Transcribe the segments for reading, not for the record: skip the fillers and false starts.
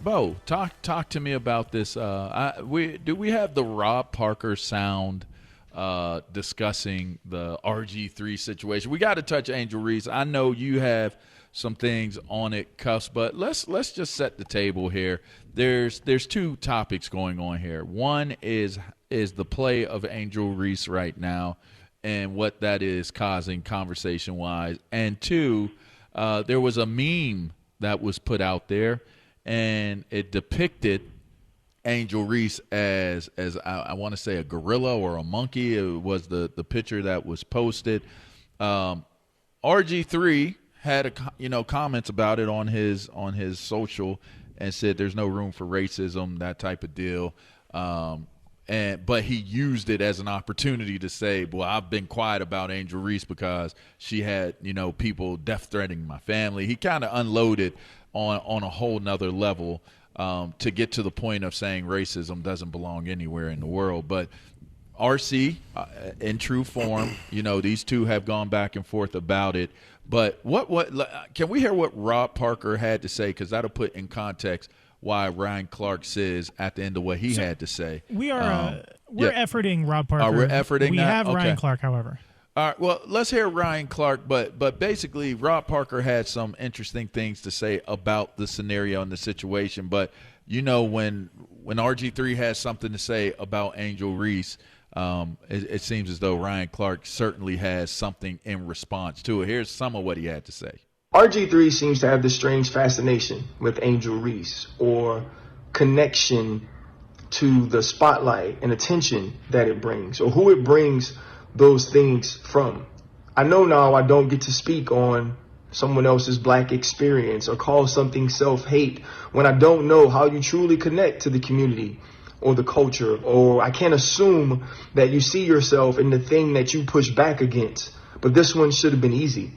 Bo, talk to me about this. We have the Rob Parker sound discussing the RG3 situation. We got to touch Angel Reese. I know you have some things on it, Cuffs, but let's just set the table here. There's two topics going on here. One is the play of Angel Reese right now and what that is causing conversation wise, and two, there was a meme that was put out there, and it depicted Angel Reese as I want to say a gorilla or a monkey. It was the picture that was posted. RG3 had comments about it on his social and said there's no room for racism, that type of deal. But he used it as an opportunity to say, well, I've been quiet about Angel Reese because she had, people death threatening my family. He kind of unloaded on a whole nother level to get to the point of saying racism doesn't belong anywhere in the world. But RC, in true form, these two have gone back and forth about it. But what can we hear what Rob Parker had to say? Because that'll put in context why Ryan Clark says at the end of what he had to say. We're efforting Rob Parker. We're efforting We that? have Okay. Ryan Clark, however. All right, well, let's hear Ryan Clark, but basically Rob Parker had some interesting things to say about the scenario and the situation. But, when RG3 has something to say about Angel Reese, it seems as though Ryan Clark certainly has something in response to it. Here's some of what he had to say. RG3 seems to have this strange fascination with Angel Reese, or connection to the spotlight and attention that it brings, or who it brings those things from. I know now I don't get to speak on someone else's black experience or call something self-hate when I don't know how you truly connect to the community or the culture, or I can't assume that you see yourself in the thing that you push back against. But this one should have been easy.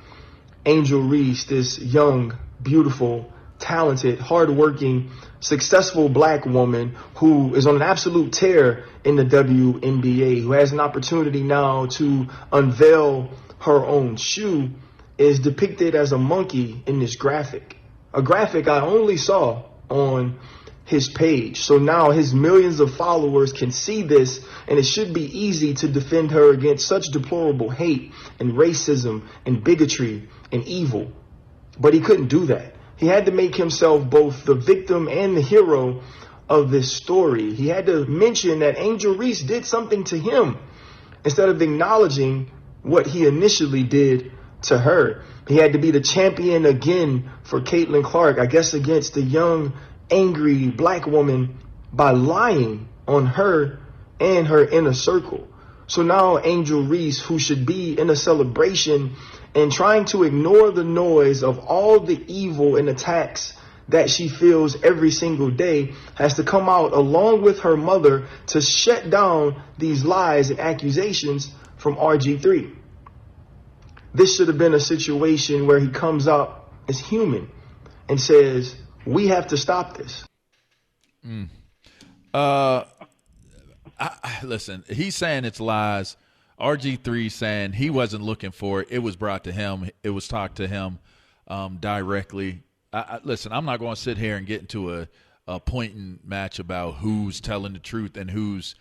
Angel Reese, this young, beautiful, talented, hardworking, successful black woman who is on an absolute tear in the WNBA, who has an opportunity now to unveil her own shoe, is depicted as a monkey in this graphic. A graphic I only saw on his page. So now his millions of followers can see this, and it should be easy to defend her against such deplorable hate and racism and bigotry and evil. But he couldn't do that. He had to make himself both the victim and the hero of this story. He had to mention that Angel Reese did something to him instead of acknowledging what he initially did to her. He had to be the champion again for Caitlin Clark, I guess against the young, angry black woman, by lying on her and her inner circle. So now Angel Reese, who should be in a celebration and trying to ignore the noise of all the evil and attacks that she feels every single day, has to come out along with her mother to shut down these lies and accusations from RG3. This should have been a situation where he comes out as human and says, we have to stop this. Listen, he's saying it's lies. RG3 saying he wasn't looking for it. It was brought to him. It was talked to him directly. Listen, I'm not going to sit here and get into a pointing match about who's telling the truth and who's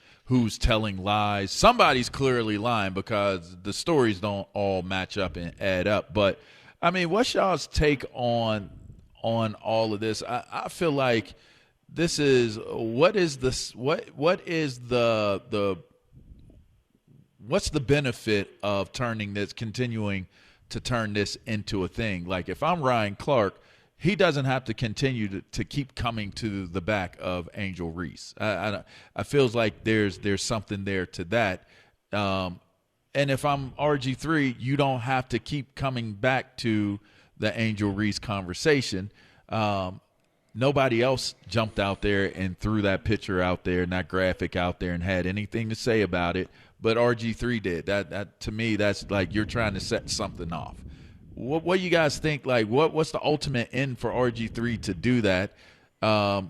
telling lies. Somebody's clearly lying because the stories don't all match up and add up. But, I mean, what's y'all's take on all of this? I feel like this is what's the benefit of continuing to turn this into a thing? Like, if I'm Ryan Clark, he doesn't have to continue to keep coming to the back of Angel Reese. I feels like there's something there to that. And if I'm RG3, you don't have to keep coming back to the Angel Reese conversation. Nobody else jumped out there and threw that picture out there and that graphic out there and had anything to say about it, but RG3 did. That to me, that's like you're trying to set something off. What do you guys think? Like, what's the ultimate end for RG3 to do that?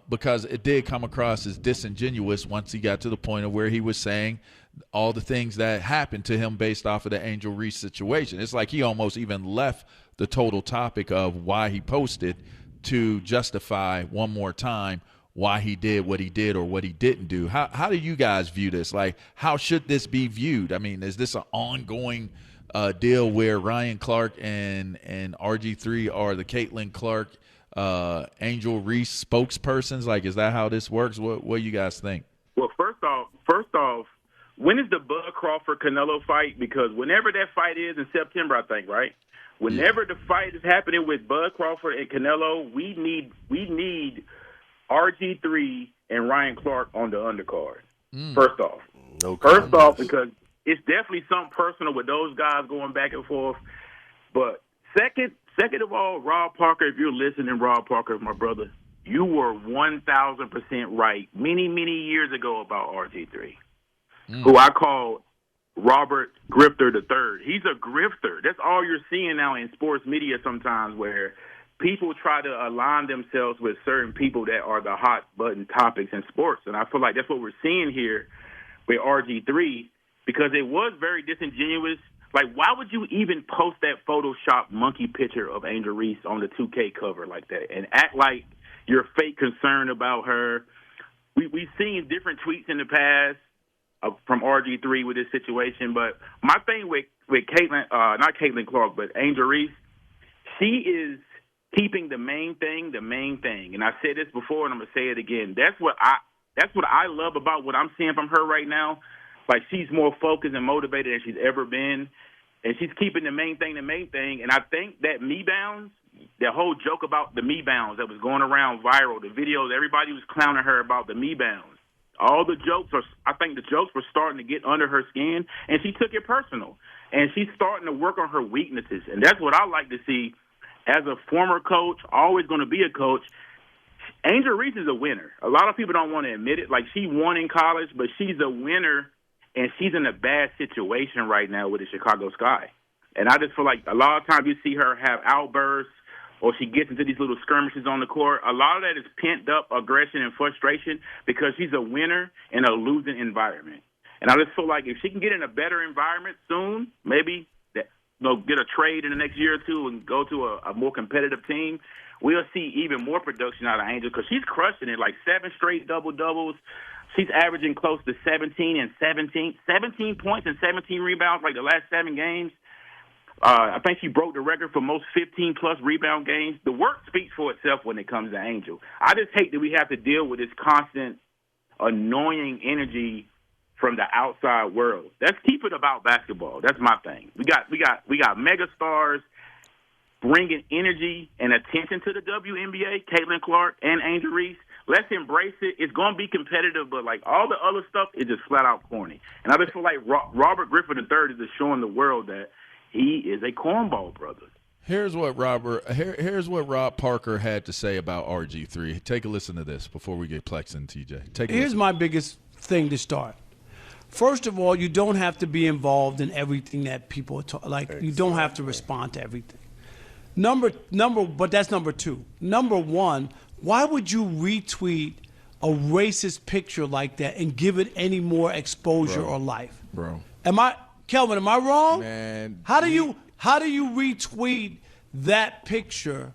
Because it did come across as disingenuous once he got to the point of where he was saying all the things that happened to him based off of the Angel Reese situation. It's like he almost even left the total topic of why he posted to justify one more time why he did what he did or what he didn't do. How do you guys view this? Like, how should this be viewed? I mean, is this an ongoing deal where Ryan Clark and RG3 are the Caitlin Clark, Angel Reese spokespersons? Like, is that how this works? What do you guys think? Well, first off, when is the Bud Crawford Canelo fight? Because whenever that fight is in September, I think, right? Whenever the fight is happening with Bud Crawford and Canelo, we need RG3 and Ryan Clark on the undercard. First off. First off, because it's definitely something personal with those guys going back and forth. But second of all, Rob Parker, if you're listening, Rob Parker, my brother, you were 1,000% right many, many years ago about RG3, who I call Robert Grifter III. He's a grifter. That's all you're seeing now in sports media sometimes, where people try to align themselves with certain people that are the hot button topics in sports. And I feel like that's what we're seeing here with RG3, because it was very disingenuous. Like, why would you even post that Photoshop monkey picture of Angel Reese on the 2K cover like that and act like you're fake concerned about her? We've seen different tweets in the past from RG3 with this situation, but my thing with Caitlin, not Caitlin Clark, but Angel Reese, she is keeping the main thing. And I said this before, and I'm gonna say it again. That's what I love about what I'm seeing from her right now. Like, she's more focused and motivated than she's ever been, and she's keeping the main thing. And I think that me bounds, the whole joke about the me bounds that was going around viral, the videos, everybody was clowning her about the me bounds. I think the jokes were starting to get under her skin, and she took it personal. And she's starting to work on her weaknesses, and that's what I like to see. As a former coach, always going to be a coach, Angel Reese is a winner. A lot of people don't want to admit it. Like, she won in college, but she's a winner, and she's in a bad situation right now with the Chicago Sky. And I just feel like a lot of times you see her have outbursts or she gets into these little skirmishes on the court. A lot of that is pent-up aggression and frustration because she's a winner in a losing environment. And I just feel like if she can get in a better environment soon, maybe get a trade in the next year or two and go to a more competitive team, we'll see even more production out of Angel, because she's crushing it, like 7 straight double-doubles. She's averaging close to 17 points and 17 rebounds like the last 7 games. I think she broke the record for most 15-plus rebound games. The work speaks for itself when it comes to Angel. I just hate that we have to deal with this constant annoying energy from the outside world. Let's keep it about basketball. That's my thing. We got mega stars bringing energy and attention to the WNBA, Caitlin Clark and Angel Reese. Let's embrace it. It's going to be competitive, but like all the other stuff is just flat out corny. And I just feel like Robert Griffin III is just showing the world that he is a cornball brother. Here's what Rob Parker had to say about RG3. Take a listen to this before we get Plex and TJ. Here's my biggest thing to start. First of all, you don't have to be involved in everything that people are talking. Like, you don't have to respond to everything. But that's number 2. Number 1, why would you retweet a racist picture like that and give it any more exposure or life? Bro. Kelvin, am I wrong? Man. How do you retweet that picture?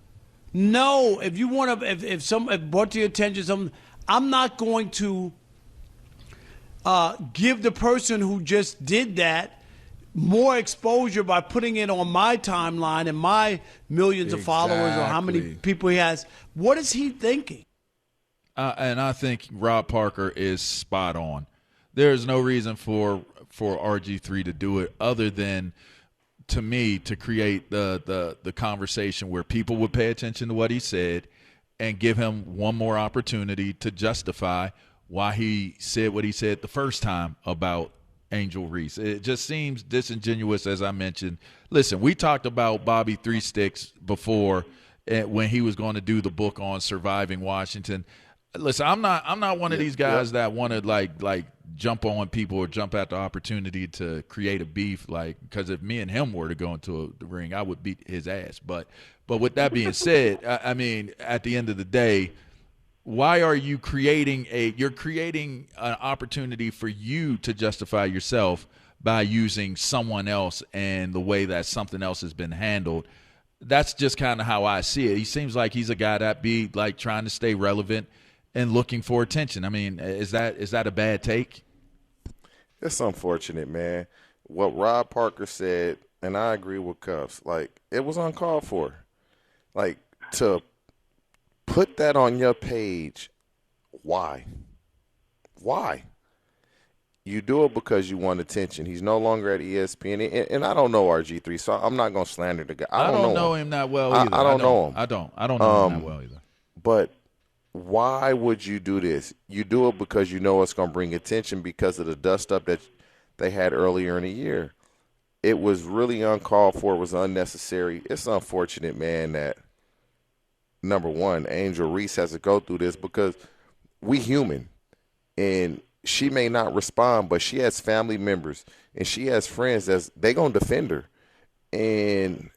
No, if you want to, if brought to your attention something, I'm not going to give the person who just did that more exposure by putting it on my timeline and my millions of followers or how many people he has. What is he thinking? And I think Rob Parker is spot on. There's no reason for RG3 to do it other than, to me, to create the conversation where people would pay attention to what he said and give him one more opportunity to justify why he said what he said the first time about Angel Reese. It just seems disingenuous, as I mentioned. Listen, we talked about Bobby Three Sticks before when he was going to do the book on surviving Washington. Listen, I'm not one of these guys that want to like jump on people or jump at the opportunity to create a beef. Like, because if me and him were to go into the ring, I would beat his ass. But with that being said, I mean, at the end of the day, why are you creating an opportunity for you to justify yourself by using someone else and the way that something else has been handled? that's just kind of how I see it. He seems like he's a guy that be like trying to stay relevant and looking for attention. I mean, is that a bad take? It's unfortunate, man. What Rob Parker said, and I agree with Cuffs, like, it was uncalled for. Like, to put that on your page, why? Why? You do it because you want attention. He's no longer at ESPN, and I don't know RG3, so I'm not going to slander the guy. I don't know him that well either. I don't know him. I don't know him that well either. But why would you do this? You do it because you know it's going to bring attention because of the dust-up that they had earlier in the year. It was really uncalled for. It was unnecessary. It's unfortunate, man, that, number one, Angel Reese has to go through this because we human. And she may not respond, but she has family members and she has friends that's they gonna defend her, and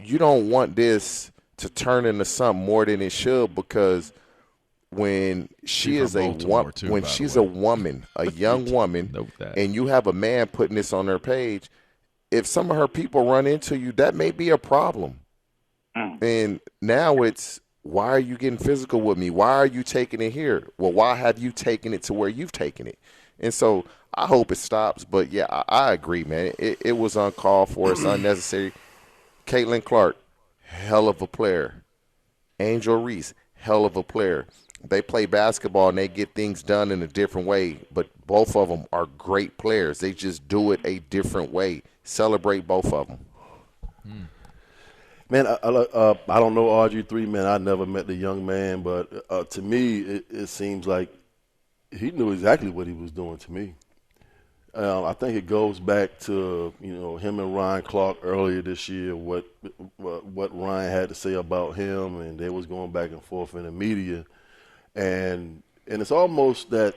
you don't want this to turn into something more than it should, because when she is a woman, when she's a woman, a young woman, and you have a man putting this on her page, if some of her people run into you, that may be a problem. And now it's, why are you getting physical with me? Why are you taking it here? Well, why have you taken it to where you've taken it? And so I hope it stops. But, yeah, I agree, man. It was uncalled for. It's unnecessary. Caitlin Clark, hell of a player. Angel Reese, hell of a player. They play basketball and they get things done in a different way, but both of them are great players. They just do it a different way. Celebrate both of them. Man, I don't know RG3, man. I never met the young man, but to me, it seems like he knew exactly what he was doing to me. I think it goes back to, him and Ryan Clark earlier this year, what Ryan had to say about him, and they was going back and forth in the media. And it's almost that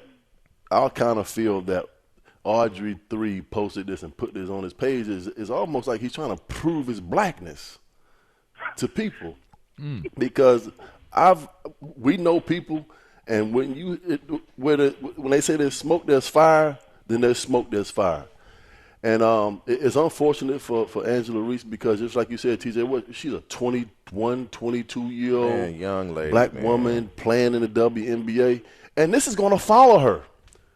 I kind of feel that RG3 posted this and put this on his page is almost like he's trying to prove his blackness to people, because we know people, and when they say there's smoke, there's fire, then there's smoke, there's fire. And it's unfortunate for Angela Reese, because just like you said, TJ, she's a 21, 22-year-old young lady, black woman playing in the WNBA, and this is going to follow her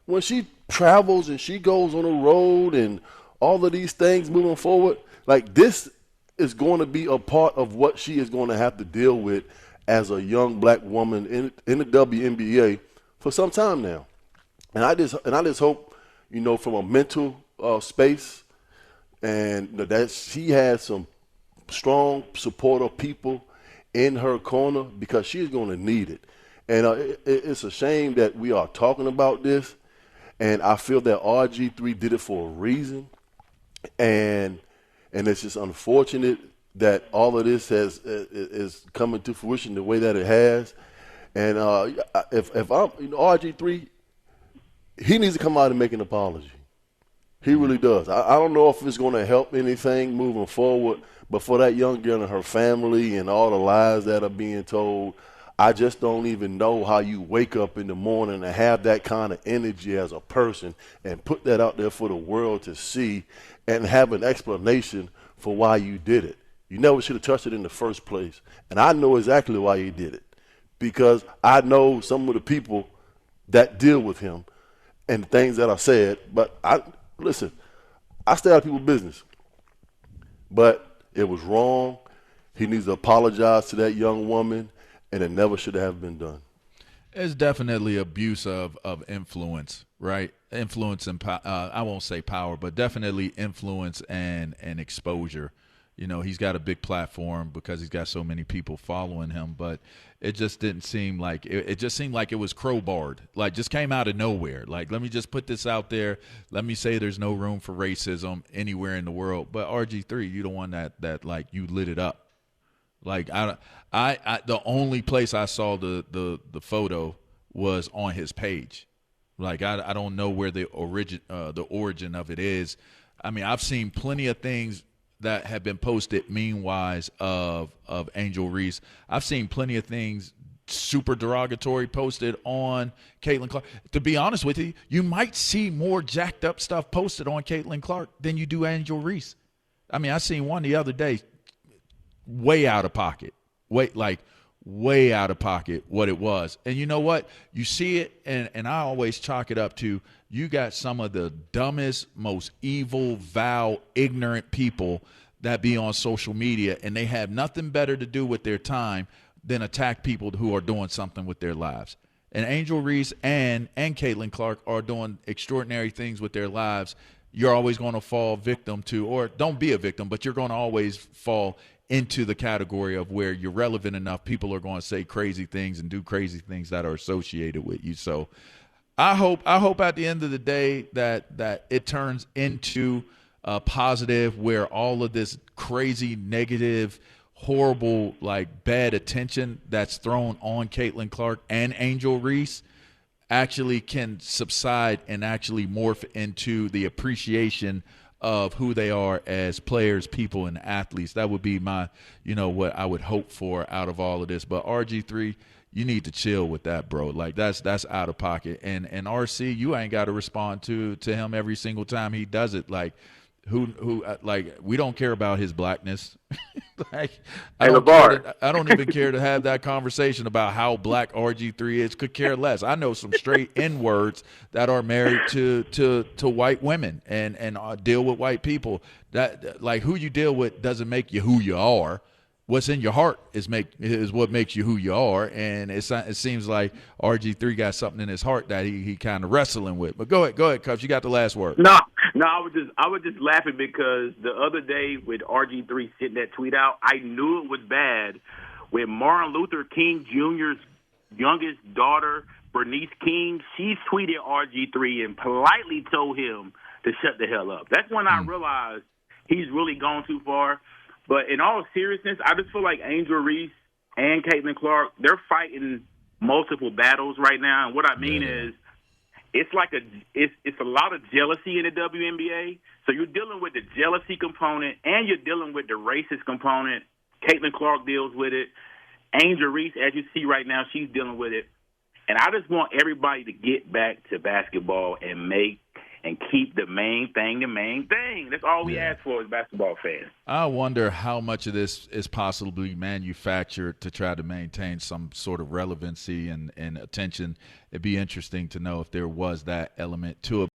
when she travels and she goes on the road and all of these things moving forward. Like, this is going to be a part of what she is going to have to deal with as a young black woman in the WNBA for some time now. And I just hope, from a mental space, and that she has some strong supportive people in her corner, because she's going to need it. And it's a shame that we are talking about this, and I feel that RG3 did it for a reason, and it's just unfortunate that all of this is coming to fruition the way that it has. And if I'm RG3, he needs to come out and make an apology. He really does. I don't know if it's going to help anything moving forward, but for that young girl and her family and all the lies that are being told, I just don't even know how you wake up in the morning and have that kind of energy as a person and put that out there for the world to see and have an explanation for why you did it. You never should have touched it in the first place. And I know exactly why you did it, because I know some of the people that deal with him and things that are said. But I stay out of people's business. But it was wrong. He needs to apologize to that young woman, and it never should have been done. It's definitely abuse of influence, right? Influence and I won't say power, but definitely influence and exposure. He's got a big platform because he's got so many people following him, but it just didn't seem like it just seemed like it was crowbarred, like just came out of nowhere. Like, let me just put this out there. Let me say there's no room for racism anywhere in the world. But RG3, you the one that like you lit it up. Like I the only place I saw the photo was on his page. Like I don't know where the origin of it is. I mean, I've seen plenty of things that have been posted meme-wise of Angel Reese. I've seen plenty of things super derogatory posted on Caitlin Clark. To be honest with you, you might see more jacked up stuff posted on Caitlin Clark than you do Angel Reese. I mean, I seen one the other day. way out of pocket. Way out of pocket what it was. And you know what? You see it, and I always chalk it up to you got some of the dumbest, most evil, vile, ignorant people that be on social media, and they have nothing better to do with their time than attack people who are doing something with their lives. And Angel Reese and Caitlin Clark are doing extraordinary things with their lives. You're always going to fall victim to, or don't be a victim, but you're going to always fall into the category of where you're relevant enough. People are going to say crazy things and do crazy things that are associated with you. So I hope at the end of the day that it turns into a positive where all of this crazy, negative, horrible, like bad attention that's thrown on Caitlin Clark and Angel Reese actually can subside and actually morph into the appreciation of who they are as players, people, and athletes. That would be my, what I would hope for out of all of this. But RG3, you need to chill with that, bro. Like that's out of pocket. And RC, you ain't got to respond to him every single time he does it. Like we don't care about his blackness. Like I don't even care to have that conversation about how black RG3 is. Could care less. I know some straight N-words that are married to white women and deal with white people. That like who you deal with doesn't make you who you are. What's in your heart is what makes you who you are, and it seems like RG3 got something in his heart that he kind of wrestling with. But go ahead, Cubs. You got the last word. No, I was just laughing because the other day with RG3 sitting that tweet out, I knew it was bad when Martin Luther King Jr.'s youngest daughter, Bernice King, she tweeted RG3 and politely told him to shut the hell up. That's when I realized he's really gone too far. But in all seriousness, I just feel like Angel Reese and Caitlin Clark, they're fighting multiple battles right now. And what I mean is it's a lot of jealousy in the WNBA. So you're dealing with the jealousy component and you're dealing with the racist component. Caitlin Clark deals with it. Angel Reese, as you see right now, she's dealing with it. And I just want everybody to get back to basketball and keep the main thing the main thing. That's all we ask for as basketball fans. I wonder how much of this is possibly manufactured to try to maintain some sort of relevancy and attention. It'd be interesting to know if there was that element to it.